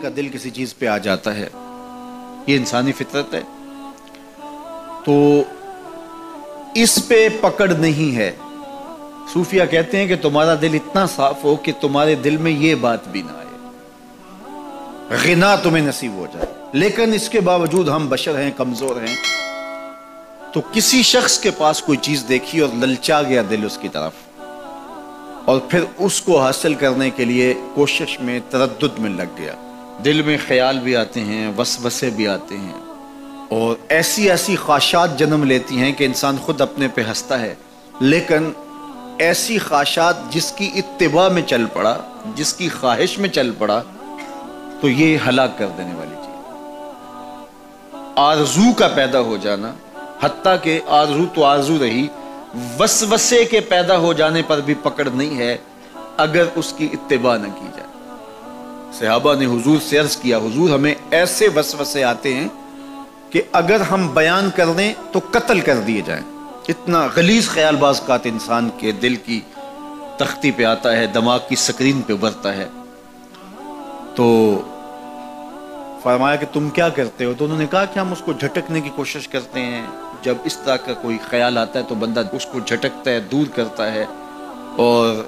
کا دل کسی چیز پہ آ جاتا ہے، یہ انسانی فطرت ہے، تو اس پہ پکڑ نہیں ہے۔ صوفیہ کہتے ہیں کہ تمہارا دل اتنا صاف ہو کہ تمہارے دل میں یہ بات بھی نہ آئے، غنا تمہیں نصیب ہو جائے، لیکن اس کے باوجود ہم بشر ہیں، کمزور ہیں، تو کسی شخص کے پاس کوئی چیز دیکھی اور للچا گیا دل اس کی طرف، اور پھر اس کو حاصل کرنے کے لیے کوشش میں، تردد میں لگ گیا، دل میں خیال بھی آتے ہیں، وسوسے بھی آتے ہیں، اور ایسی ایسی خواہشات جنم لیتی ہیں کہ انسان خود اپنے پہ ہنستا ہے، لیکن ایسی خواہشات جس کی اتباع میں چل پڑا، جس کی خواہش میں چل پڑا، تو یہ ہلاک کر دینے والی چیز۔ آرزو کا پیدا ہو جانا، حتیٰ کہ آرزو تو آرزو رہی، وسوسے کے پیدا ہو جانے پر بھی پکڑ نہیں ہے اگر اس کی اتباع نہ کی جائے۔ صحابہ نے حضور سے عرض کیا، حضور ہمیں ایسے وسوسے آتے ہیں کہ اگر ہم بیان کر دیں تو قتل کر دیے جائیں، اتنا غلیظ خیال بعض اوقات انسان کے دل کی تختی پہ آتا ہے، دماغ کی سکرین پہ ابھرتا ہے۔ تو فرمایا کہ تم کیا کرتے ہو؟ تو انہوں نے کہا کہ ہم اس کو جھٹکنے کی کوشش کرتے ہیں، جب اس طرح کا کوئی خیال آتا ہے تو بندہ اس کو جھٹکتا ہے، دور کرتا ہے، اور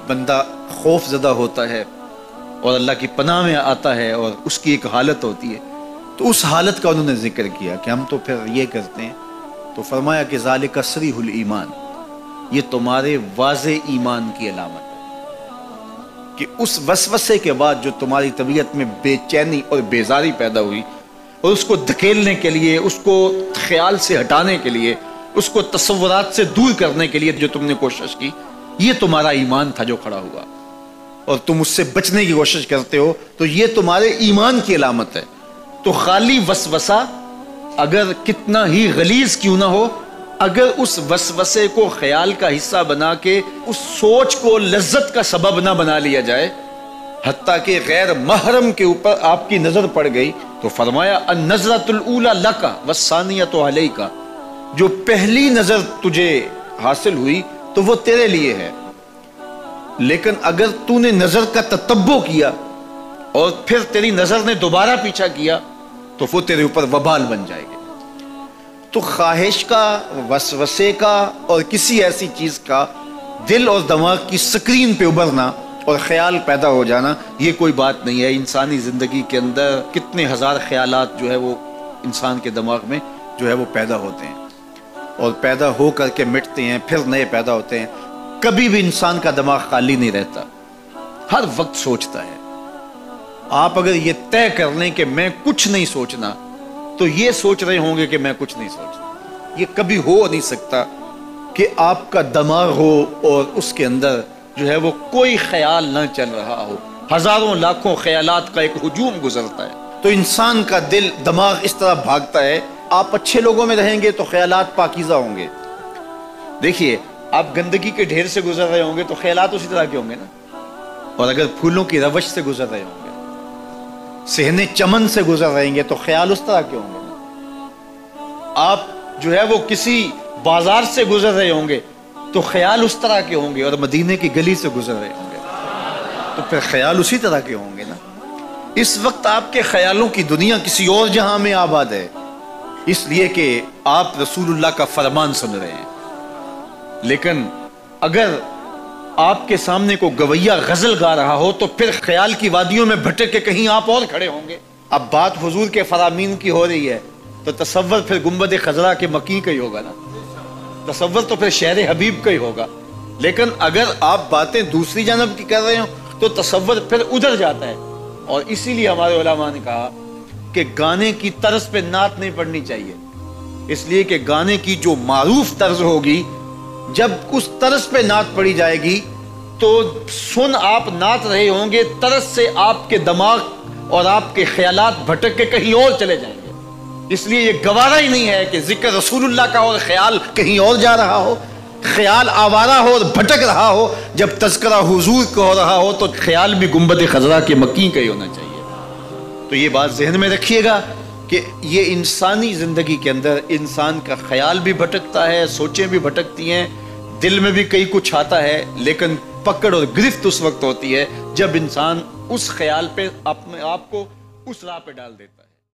بندہ خوف زدہ ہوتا ہے اور اللہ کی پناہ میں آتا ہے، اور اس کی ایک حالت ہوتی ہے۔ تو اس حالت کا انہوں نے ذکر کیا کہ ہم تو پھر یہ کرتے ہیں۔ تو فرمایا کہ ذالک صریح الایمان، یہ تمہارے واضح ایمان کی علامت ہے کہ اس وسوسے کے بعد جو تمہاری طبیعت میں بے چینی اور بیزاری پیدا ہوئی، اور اس کو دھکیلنے کے لیے، اس کو خیال سے ہٹانے کے لیے، اس کو تصورات سے دور کرنے کے لیے جو تم نے کوشش کی، یہ تمہارا ایمان تھا جو کھڑا ہوا، اور تم اس سے بچنے کی کوشش کرتے ہو، تو یہ تمہارے ایمان کی علامت ہے۔ تو خالی وسوسہ اگر کتنا ہی غلیظ کیوں نہ ہو، اگر اس وسوسے کو خیال کا حصہ بنا کے اس سوچ کو لذت کا سبب نہ بنا لیا جائے، حتیٰ کہ غیر محرم کے اوپر آپ کی نظر پڑ گئی، تو فرمایا النظرۃ الاولی لک والثانیۃ علیک، جو پہلی نظر تجھے حاصل ہوئی تو وہ تیرے لیے ہے، لیکن اگر تو نے نظر کا تتبع کیا اور پھر تیری نظر نے دوبارہ پیچھا کیا تو وہ تیرے اوپر وبال بن جائے گی۔ تو خواہش کا، وسوسے کا، اور کسی ایسی چیز کا دل اور دماغ کی سکرین پہ ابھرنا اور خیال پیدا ہو جانا، یہ کوئی بات نہیں ہے۔ انسانی زندگی کے اندر کتنے ہزار خیالات جو ہے وہ انسان کے دماغ میں جو ہے وہ پیدا ہوتے ہیں، اور پیدا ہو کر کے مٹتے ہیں، پھر نئے پیدا ہوتے ہیں۔ کبھی بھی انسان کا دماغ خالی نہیں رہتا، ہر وقت سوچتا ہے۔ آپ اگر یہ طے کر لیں کہ میں کچھ نہیں سوچنا، تو یہ سوچ رہے ہوں گے کہ میں کچھ نہیں سوچنا۔ یہ کبھی ہو نہیں سکتا کہ آپ کا دماغ ہو اور اس کے اندر جو ہے وہ کوئی خیال نہ چل رہا ہو، ہزاروں لاکھوں خیالات کا ایک ہجوم گزرتا ہے۔ تو انسان کا دل، دماغ اس طرح بھاگتا ہے۔ آپ اچھے لوگوں میں رہیں گے تو خیالات پاکیزہ ہوں گے۔ دیکھیے، آپ گندگی کے ڈھیر سے گزر رہے ہوں گے تو خیالات اسی طرح کے ہوں گے نا، اور اگر پھولوں کی روش سے گزر رہے ہوں گے، صحن چمن سے گزر رہیں گے تو خیال اس طرح کے ہوں گے نا۔ آپ جو ہے وہ کسی بازار سے گزر رہے ہوں گے تو خیال اس طرح کے ہوں گے، اور مدینے کی گلی سے گزر رہے ہوں گے تو پھر خیال اسی طرح کے ہوں گے نا۔ اس وقت آپ کے خیالوں کی دنیا کسی اور جہاں میں آباد ہے، اس لیے کہ آپ رسول اللہ کا فرمان سن رہے ہیں۔ لیکن اگر آپ کے سامنے کو گویا غزل گا رہا ہو تو پھر خیال کی وادیوں میں بھٹک کے کہیں آپ اور کھڑے ہوں گے۔ اب بات حضور کے فرامین کی ہو رہی ہے تو تصور پھر گنبد خضرا کے مکی کا ہی ہوگا نا، تصور تو پھر شہر حبیب کا ہی ہوگا۔ لیکن اگر آپ باتیں دوسری جانب کی کر رہے ہو تو تصور پھر ادھر جاتا ہے، اور اسی لیے ہمارے علماء نے کہا کہ گانے کی طرز پہ نعت نہیں پڑھنی چاہیے، اس لیے کہ گانے کی جو معروف طرز ہوگی، جب اس طرز پہ نعت پڑھی جائے گی تو سن آپ نعت رہے ہوں گے، طرز سے آپ کے دماغ اور آپ کے خیالات بھٹک کے کہیں اور چلے جائیں گے۔ اس لیے یہ گوارا ہی نہیں ہے کہ ذکر رسول اللہ کا اور خیال کہیں اور جا رہا ہو، خیال آوارہ ہو اور بھٹک رہا ہو، جب تذکرہ حضور کا ہو رہا ہو تو خیال بھی گنبد خضرا کے مکی کا ہی ہونا چاہیے۔ تو یہ بات ذہن میں رکھیے گا کہ یہ انسانی زندگی کے اندر انسان کا خیال بھی بھٹکتا ہے، سوچیں بھی بھٹکتی ہیں، دل میں بھی کئی کچھ آتا ہے، لیکن پکڑ اور گرفت اس وقت ہوتی ہے جب انسان اس خیال پہ اپنے آپ کو اس راہ پہ ڈال دیتا ہے.